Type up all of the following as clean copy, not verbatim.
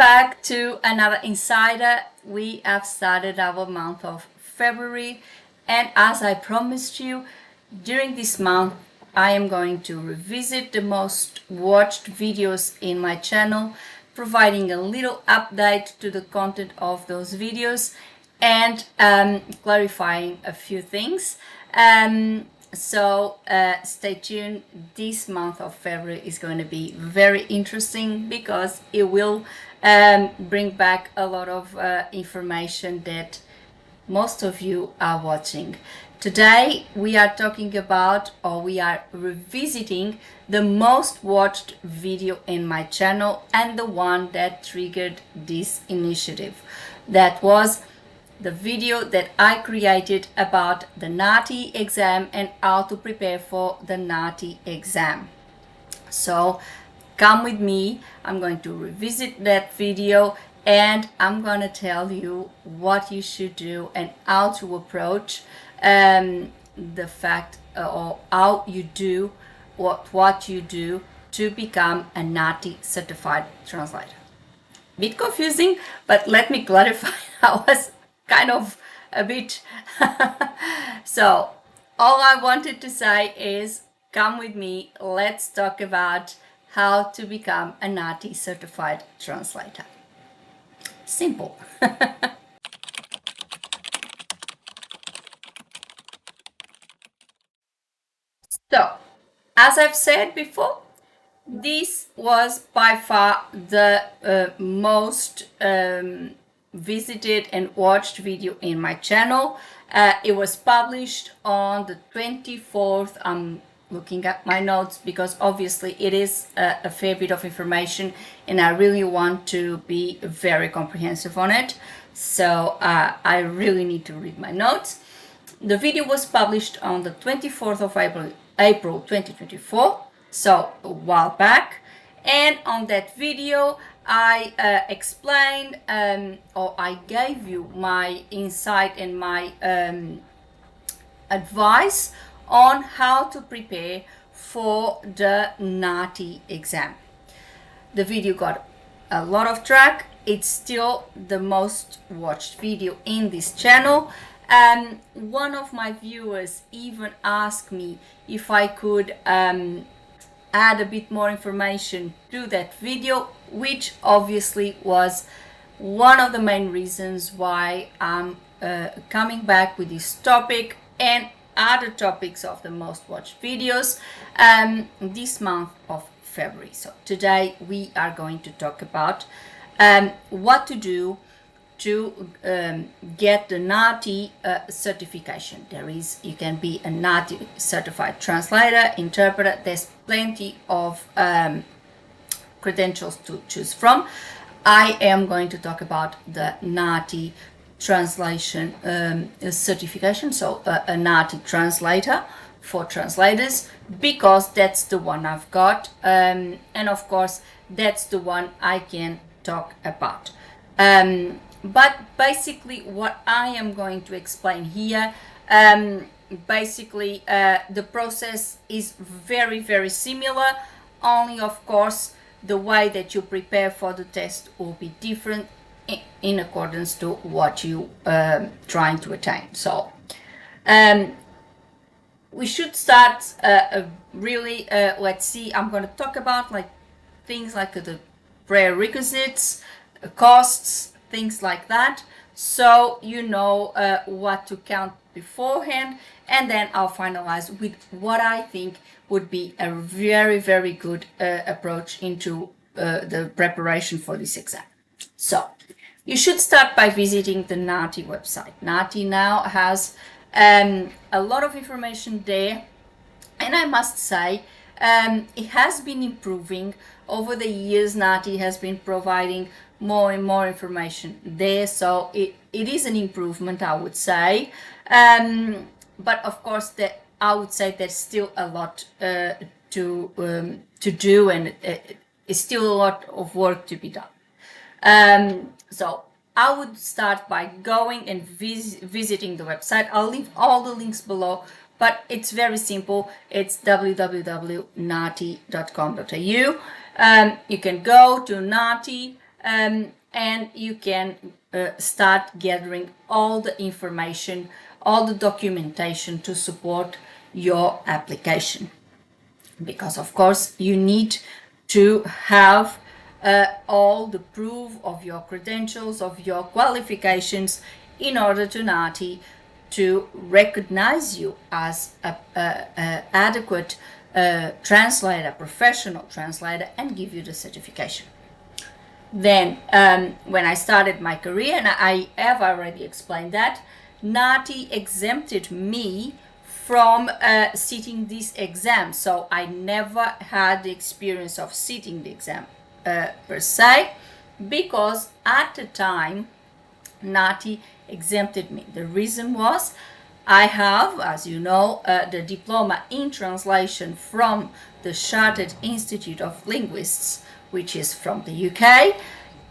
back to another Insider. We have started our month of February, and as I promised you, during this month I am going to revisit the most watched videos in my channel, providing a little update to the content of those videos and clarifying a few things. So stay tuned. This month of February is going to be very interesting because it will bring back a lot of information that most of you are watching. Today we are talking about, or we are revisiting, the most watched video in my channel and the one that triggered this initiative. That was the video that I created about the NAATI exam and how to prepare for the NAATI exam. So come with me, I'm going to revisit that video and I'm going to tell you what you should do and how to approach the fact or how you do what you do to become a NAATI certified translator. Bit confusing, but let me clarify. I was kind of a bit so all I wanted to say is come with me, let's talk about how to become a NAATI certified translator. Simple. So as I've said before, this was by far the most visited and watched video in my channel. It was published on the 24th. I'm looking at my notes because obviously it is a fair bit of information and I really want to be very comprehensive on it. So I really need to read my notes. The video was published on the 24th of April 2024, so a while back. And on that video I explained or I gave you my insight and my advice on how to prepare for the NAATI exam. The video got a lot of track. It's still the most watched video in this channel. One of my viewers even asked me if I could add a bit more information to that video, which obviously was one of the main reasons why I'm coming back with this topic and other topics of the most watched videos this month of February. So today we are going to talk about what to do to get the NAATI certification. You can be a NAATI certified translator, interpreter. There's plenty of credentials to choose from. I am going to talk about the NAATI translation certification, so a NAATI translator for translators, because that's the one I've got, and of course that's the one I can talk about. But basically what I am going to explain here, the process is very, very similar, only of course the way that you prepare for the test will be different in accordance to what you trying to attain. So we should start really, let's see, I'm going to talk about like things like the prerequisites, costs, things like that, so you know what to count beforehand, and then I'll finalize with what I think would be a very, very good approach into the preparation for this exam. So you should start by visiting the NAATI website. NAATI now has a lot of information there, and I must say it has been improving over the years. NAATI has been providing more and more information there, so it is an improvement, I would say, but of course I would say there's still a lot to do, and it's still a lot of work to be done. So I would start by going and visiting the website. I'll leave all the links below, but it's very simple. It's www.naati.com.au. You can go to NAATI and you can start gathering all the information, all the documentation to support your application. Because of course you need to have all the proof of your credentials, of your qualifications, in order to NAATI to recognize you as a adequate translator, professional translator, and give you the certification. Then when I started my career, and I have already explained that, NAATI exempted me from sitting this exam. So I never had the experience of sitting the exam per se, because at the time NAATI exempted me. The reason was I have, as you know, the diploma in translation from the Chartered Institute of Linguists, which is from the UK,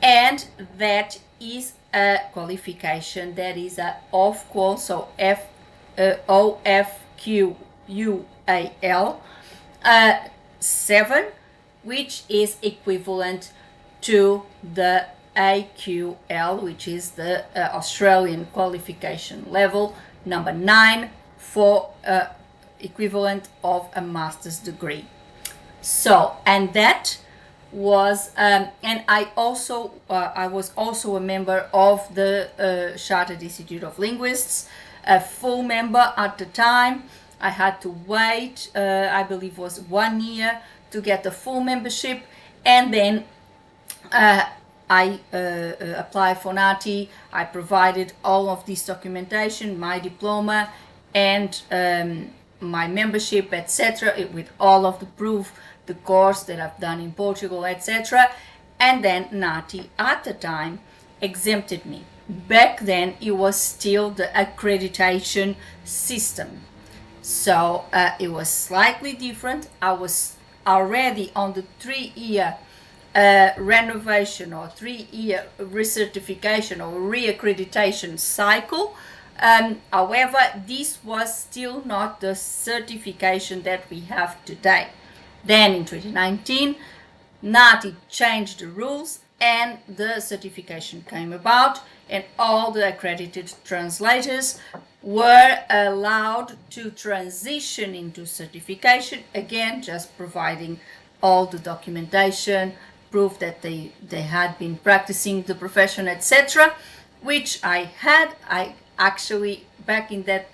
and that is a qualification that is a OFQUAL, so OFQUAL 7, which is equivalent to the AQL, which is the Australian qualification level number 9 for equivalent of a master's degree. So, and that was, and I was also a member of the Chartered Institute of Linguists, a full member at the time. I had to wait, I believe was 1 year to get the full membership, and then I applied for NAATI. I provided all of this documentation, my diploma and my membership, etc., with all of the proof, the course that I've done in Portugal, etc. And then NAATI at the time exempted me. Back then it was still the accreditation system, so it was slightly different. I was already on the 3-year renovation or 3-year recertification or reaccreditation cycle. However, this was still not the certification that we have today. Then in 2019, NAATI changed the rules and the certification came about, and all the accredited translators were allowed to transition into certification, again just providing all the documentation, proof that they had been practicing the profession, etc., which I had. I actually, back in the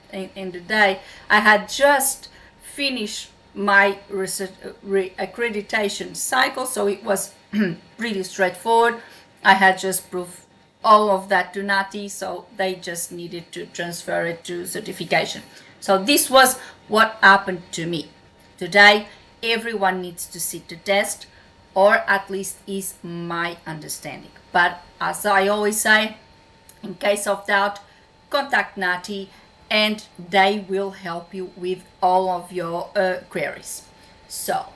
day, I had just finished my accreditation cycle, so it was pretty straightforward. I had just proved all of that to NAATI, so they just needed to transfer it to certification. So this was what happened to me. Today, everyone needs to sit the test, or at least is my understanding. But as I always say, in case of doubt, contact NAATI and they will help you with all of your queries. So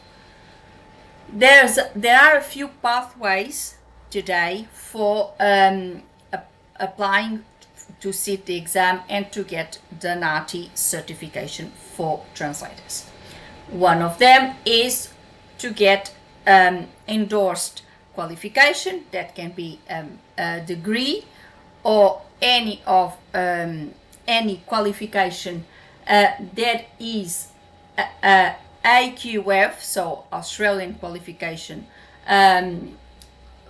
there are a few pathways today for applying to sit the exam and to get the NAATI certification for translators. One of them is to get endorsed qualification. That can be a degree or any qualification that is AQF, so Australian qualification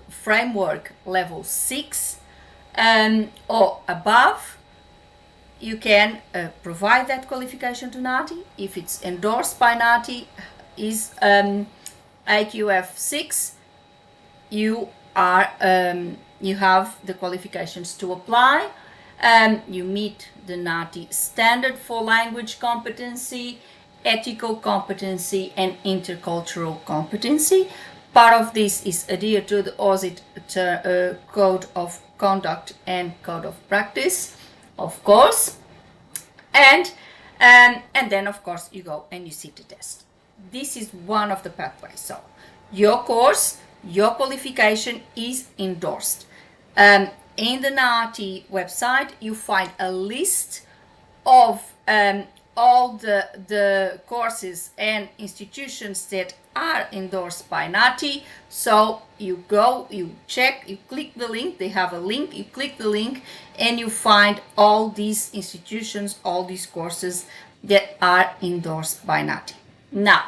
framework level 6 or above. You can provide that qualification to NAATI. If it's endorsed by NAATI, is AQF 6, you have the qualifications to apply. You meet the NAATI standard for language competency, ethical competency, and intercultural competency. Part of this is adhere to the AUSIT Code of Conduct and Code of Practice, of course. And then, of course, you go and you sit the test. This is one of the pathways. So your course, your qualification is endorsed. In the NAATI website, you find a list of all the courses and institutions that are endorsed by NAATI. So you go, you check, you click the link, they have a link, you click the link and you find all these institutions, all these courses that are endorsed by NAATI. Now,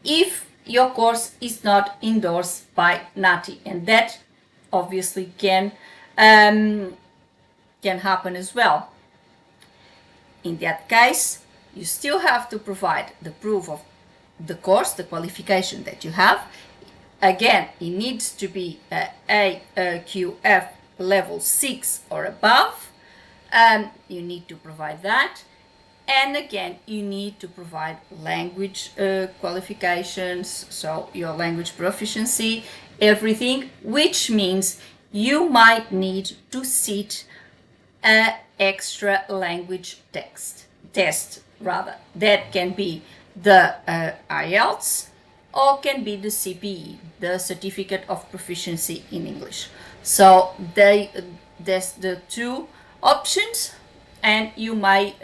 if your course is not endorsed by NAATI, and that obviously can happen as well. In that case, you still have to provide the proof of the course, the qualification that you have. Again, it needs to be AQF level 6 or above. You need to provide that. And again, you need to provide language qualifications, so your language proficiency, everything, which means you might need to sit an extra language test. That can be the IELTS or can be the CPE, the Certificate of Proficiency in English. So there's the two options, and you might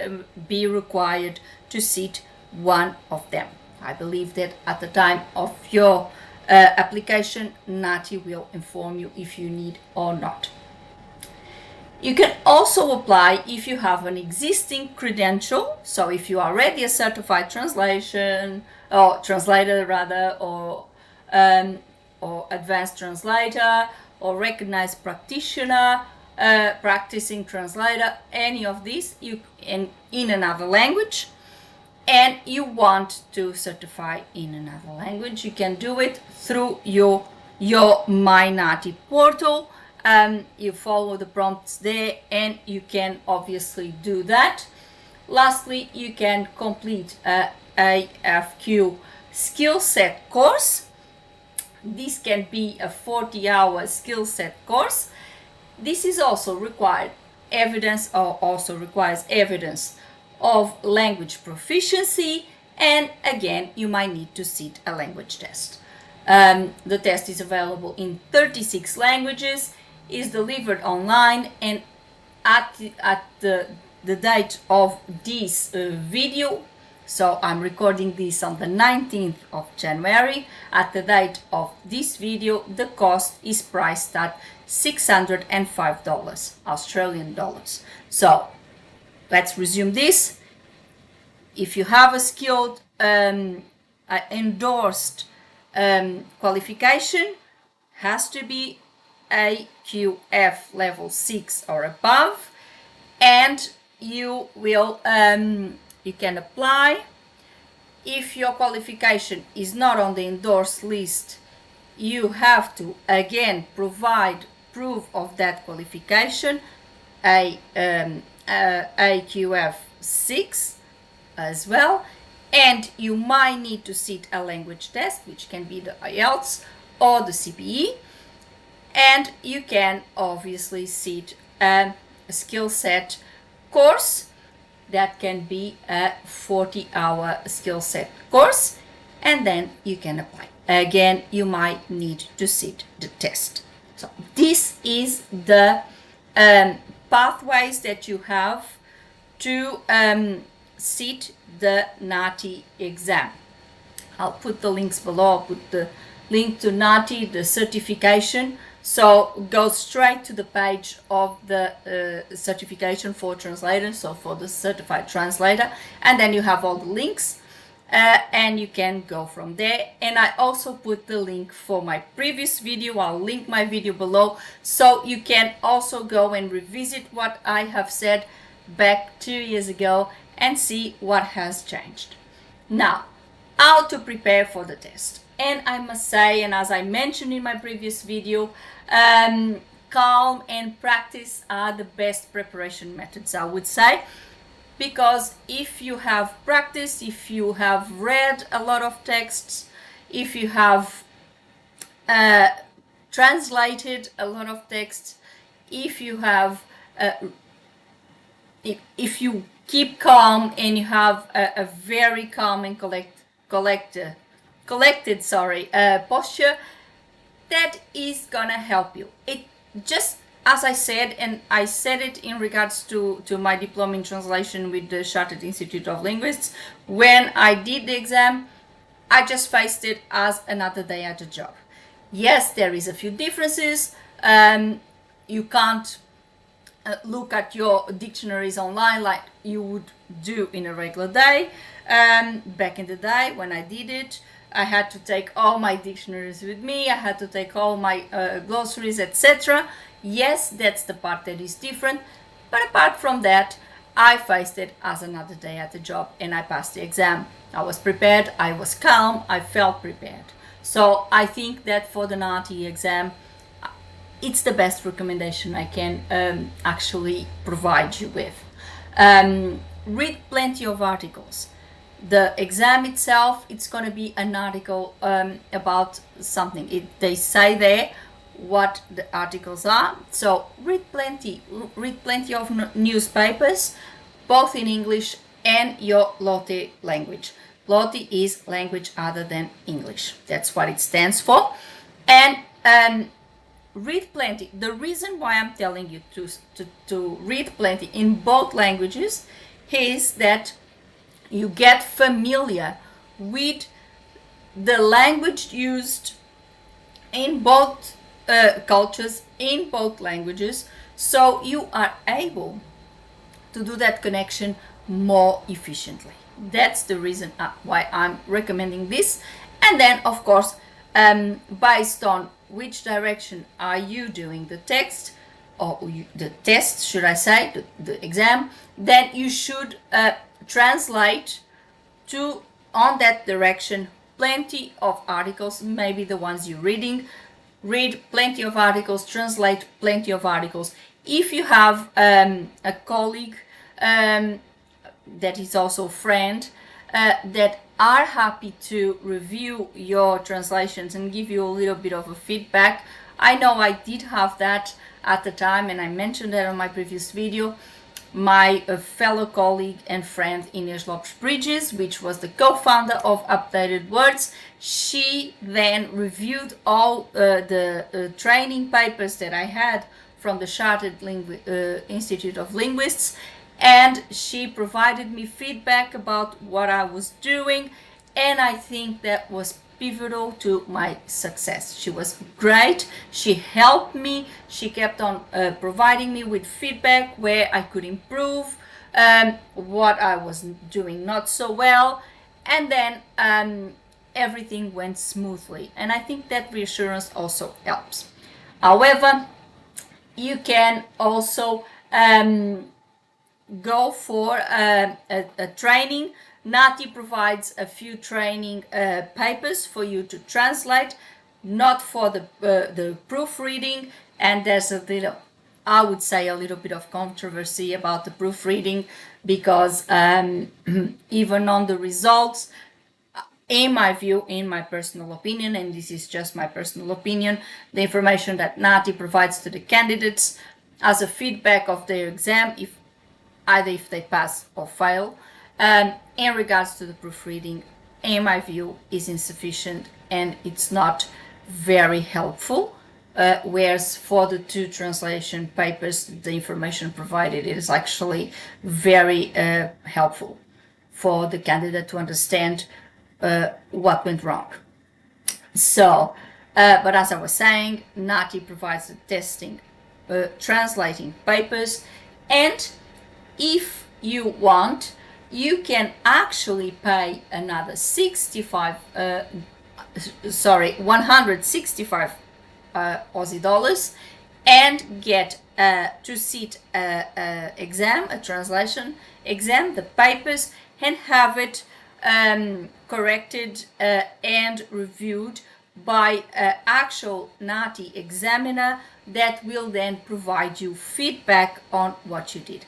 be required to sit one of them. I believe that at the time of your application, NAATI will inform you if you need or not. You can also apply if you have an existing credential. So if you are already a certified translator or advanced translator or recognized practitioner, practicing translator, any of these in another language, and you want to certify in another language, you can do it through your My NAATI portal. You follow the prompts there and you can obviously do that. Lastly, you can complete a AFQ skill set course. This can be a 40-hour skill set course. This is also required evidence, or also requires evidence of language proficiency, and again you might need to sit a language test. The test is available in 36 languages, is delivered online, and at the date of this video, so I'm recording this on the 19th of January, at the date of this video the cost is priced at $605 Australian dollars. So let's resume this. If you have a skilled endorsed qualification, has to be AQF level 6 or above, and you will you can apply. If your qualification is not on the endorsed list, you have to again provide proof of that qualification, AQF 6 as well, and you might need to sit a language test, which can be the IELTS or the CPE, and you can obviously sit a skill set course. That can be a 40-hour skill set course, and then you can apply. Again, you might need to sit the test. So this is the pathways that you have to sit the NAATI exam. I'll put the links below. I'll put the link to NAATI, the certification. So go straight to the page of the certification for translators, so for the certified translator, and then you have all the links and you can go from there. And I also put the link for my previous video. I'll link my video below, so you can also go and revisit what I have said back 2 years ago and see what has changed. Now, how to prepare for the test. And I must say, and as I mentioned in my previous video, calm and practice are the best preparation methods, I would say, because if you have practiced, if you have read a lot of texts, if you have translated a lot of texts, if you have if you keep calm and you have a very calm and collected posture, that is gonna help you. It just as I said, and I said it in regards to my diploma in translation with the Chartered Institute of Linguists, when I did the exam, I just faced it as another day at a job. Yes, there is a few differences. You can't look at your dictionaries online like you would do in a regular day. Back in the day when I did it, I had to take all my dictionaries with me. I had to take all my glossaries, etc. Yes, that's the part that is different. But apart from that, I faced it as another day at the job and I passed the exam. I was prepared, I was calm, I felt prepared. So I think that for the NAATI exam, it's the best recommendation I can actually provide you with. Read plenty of articles. The exam itself, it's going to be an article about something. They say there what the articles are. So read plenty of newspapers, both in English and your LATI language. LATI is language other than English. That's what it stands for. And read plenty. The reason why I'm telling you to read plenty in both languages is that you get familiar with the language used in both cultures, in both languages, so you are able to do that connection more efficiently. That's the reason why I'm recommending this. And then, of course, based on which direction are you doing the text, or the test, should I say, the exam, then you should translate to, on that direction, plenty of articles, maybe the ones you're reading. Read plenty of articles, translate plenty of articles. If you have a colleague that is also a friend that are happy to review your translations and give you a little bit of a feedback. I know I did have that at the time, and I mentioned that on my previous video. My fellow colleague and friend Inês Lopes Bridges, which was the co-founder of Updated Words, she then reviewed all the training papers that I had from the Chartered Institute of Linguists, and she provided me feedback about what I was doing, and I think that was pivotal to my success. She was great. She helped me. She kept on providing me with feedback where I could improve, what I was doing not so well, and then everything went smoothly. And I think that reassurance also helps. However, you can also go for a training. NAATI provides a few training papers for you to translate, not for the proofreading, and there's a little, I would say, a little bit of controversy about the proofreading, because even on the results, in my view, in my personal opinion, and this is just my personal opinion, the information that NAATI provides to the candidates as a feedback of their exam, either if they pass or fail, in regards to the proofreading, in my view, is insufficient and it's not very helpful. Whereas for the two translation papers, the information provided is actually very helpful for the candidate to understand what went wrong. So, but as I was saying, NAATI provides the testing, translating papers, and if you want, you can actually pay another 165 Aussie dollars and get to sit exam, a translation exam, the papers, and have it corrected and reviewed by an actual NAATI examiner that will then provide you feedback on what you did.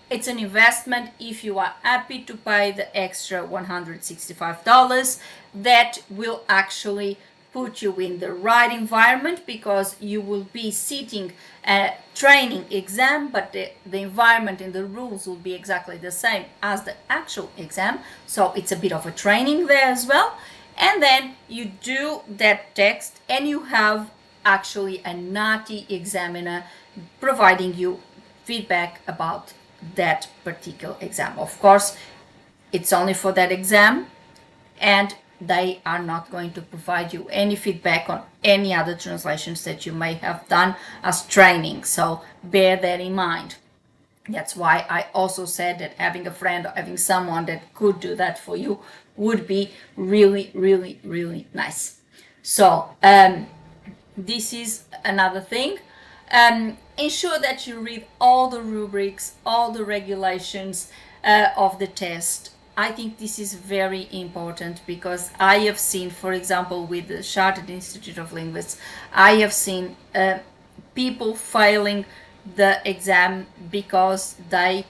It's an investment. If you are happy to pay the extra $165, that will actually put you in the right environment, because you will be sitting a training exam, but the environment and the rules will be exactly the same as the actual exam. So it's a bit of a training there as well. And then you do that text and you have actually a NAATI examiner providing you feedback about that particular exam. Of course, it's only for that exam, and they are not going to provide you any feedback on any other translations that you may have done as training. So bear that in mind. That's why I also said that having a friend or having someone that could do that for you would be really, really, really nice. So this is another thing. Ensure that you read all the rubrics, all the regulations of the test. I think this is very important because I have seen, for example, with the Chartered Institute of Linguists, I have seen people failing the exam because they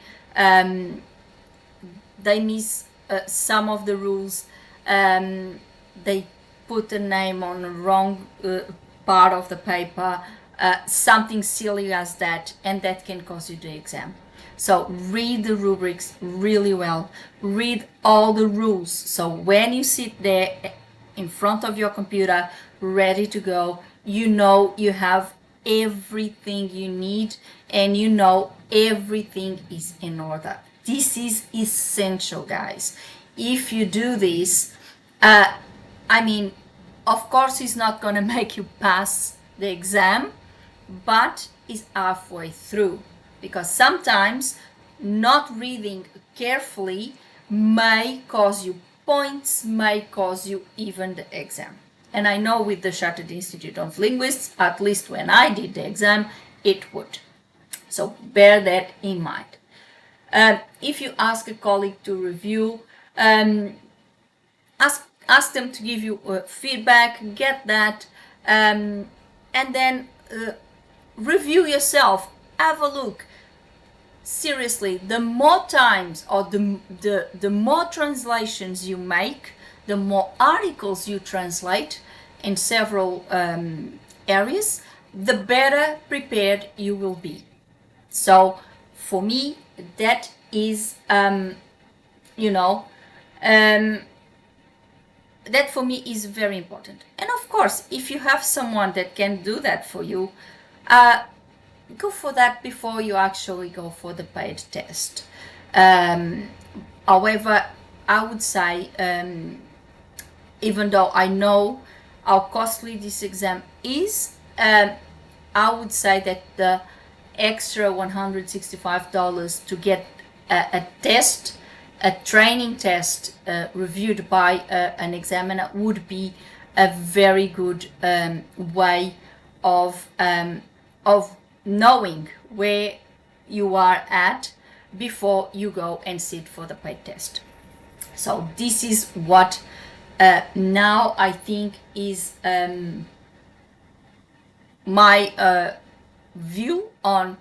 miss some of the rules. They put a name on the wrong part of the paper, something silly as that, and that can cost you the exam. So read the rubrics really well, read all the rules. So when you sit there in front of your computer ready to go, you know you have everything you need and you know everything is in order. This is essential, guys. If you do this, I mean, of course it's not going to make you pass the exam, but it's halfway through, because sometimes not reading carefully may cause you points, may cause you even the exam. And I know with the Chartered Institute of Linguists, at least when I did the exam, it would. So bear that in mind. If you ask a colleague to review, ask them to give you feedback, get that, and then review yourself, have a look. Seriously, the more times or the more translations you make, the more articles you translate in several areas, the better prepared you will be. So for me, that is, that for me is very important. And of course, if you have someone that can do that for you, go for that before you actually go for the paid test. However, I would say, even though I know how costly this exam is, I would say that the extra $165 to get a test, a training test reviewed by an examiner would be a very good way of knowing where you are at before you go and sit for the paid test. So this is what now I think is my view on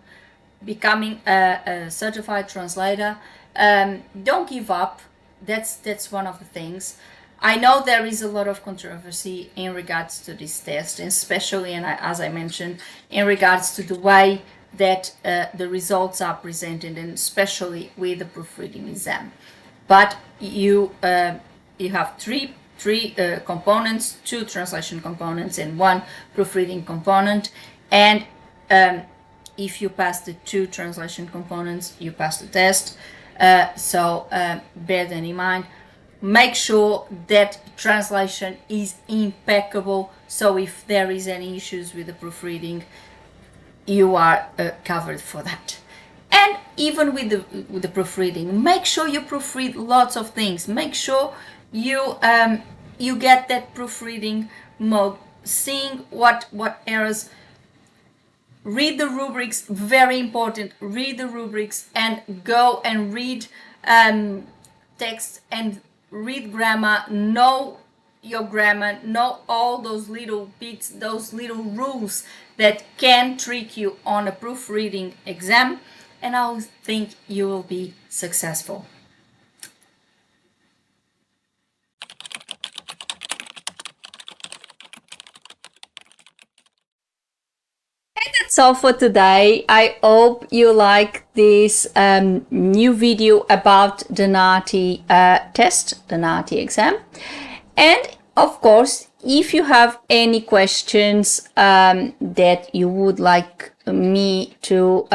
becoming a certified translator. Don't give up. That's one of the things. I know there is a lot of controversy in regards to this test, especially, and as I mentioned, in regards to the way that the results are presented, and especially with the proofreading exam. But you have three components, 2 translation components and 1 proofreading component, and if you pass the 2 translation components, you pass the test. So bear that in mind. Make sure that translation is impeccable, so if there is any issues with the proofreading, you are covered for that. And even with the proofreading, make sure you proofread lots of things. Make sure you get that proofreading mode, seeing what errors. Read the rubrics, very important. Read the rubrics and go and read text and read grammar. Know your grammar. Know all those little bits, those little rules that can trick you on a proofreading exam, and I think you will be successful. That's all for today. I hope you like this new video about the NAATI test, the NAATI exam. And of course, if you have any questions that you would like me to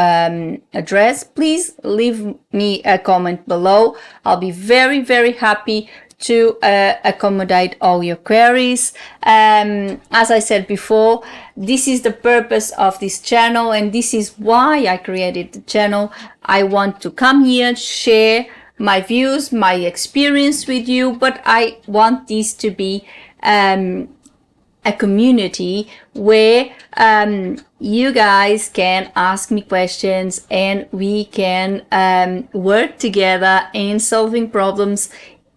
address, please leave me a comment below. I'll be very, very happy to accommodate all your queries. As I said before, this is the purpose of this channel, and this is why I created the channel. I want to come here, share my views, my experience with you, but I want this to be a community where you guys can ask me questions and we can work together in solving problems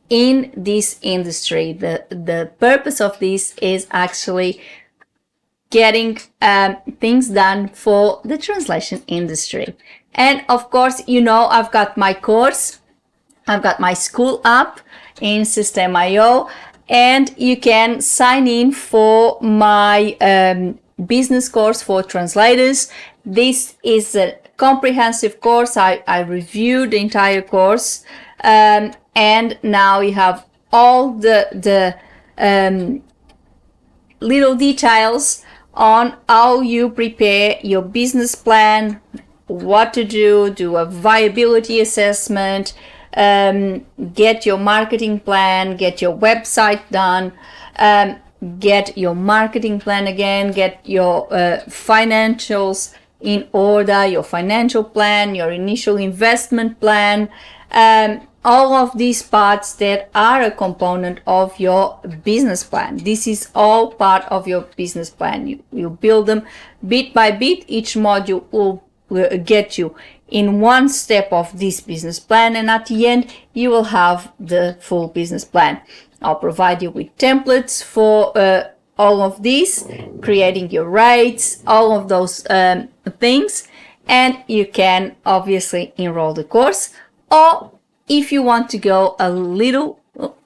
in this industry. The purpose of this is actually getting things done for the translation industry. And of course, you know, I've got my course, I've got my school app in System.io, and you can sign in for my business course for translators. This is a comprehensive course. I reviewed the entire course, and now you have all the little details on how you prepare your business plan, what to do a viability assessment, get your marketing plan, get your website done, get your marketing plan again, get your financials in order, your financial plan, your initial investment plan, all of these parts that are a component of your business plan. This is all part of your business plan. You build them bit by bit. Each module will get you in one step of this business plan, and at the end you will have the full business plan. I'll provide you with templates for all of these, creating your rates, all of those things, and you can obviously enroll the course. Or if you want to go a little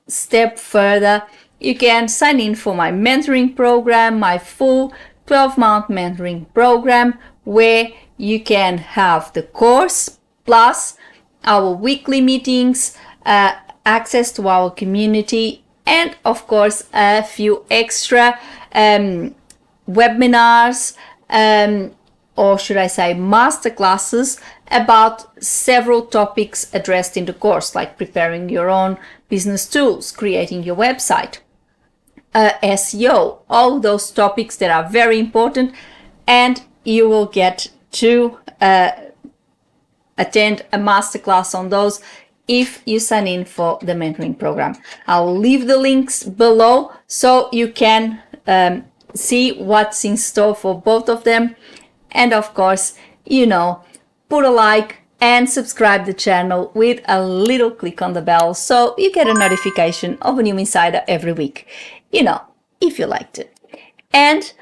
step further, you can sign in for my mentoring program, my full 12-month mentoring program, where you can have the course plus our weekly meetings, access to our community, and of course a few extra webinars, or should I say masterclasses, about several topics addressed in the course, like preparing your own business tools, creating your website, SEO, all those topics that are very important, and you will get to attend a masterclass on those if you sign in for the mentoring program. I'll leave the links below so you can see what's in store for both of them. And of course, you know, put a like and subscribe the channel with a little click on the bell so you get a notification of a new insider every week, you know, if you liked it. And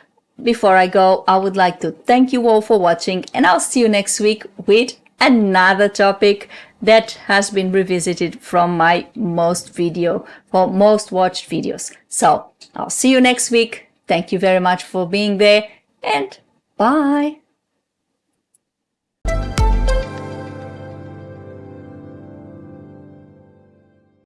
before I go, I would like to thank you all for watching, and I'll see you next week with another topic that has been revisited from my most watched videos. So I'll see you next week. Thank you very much for being there, and bye.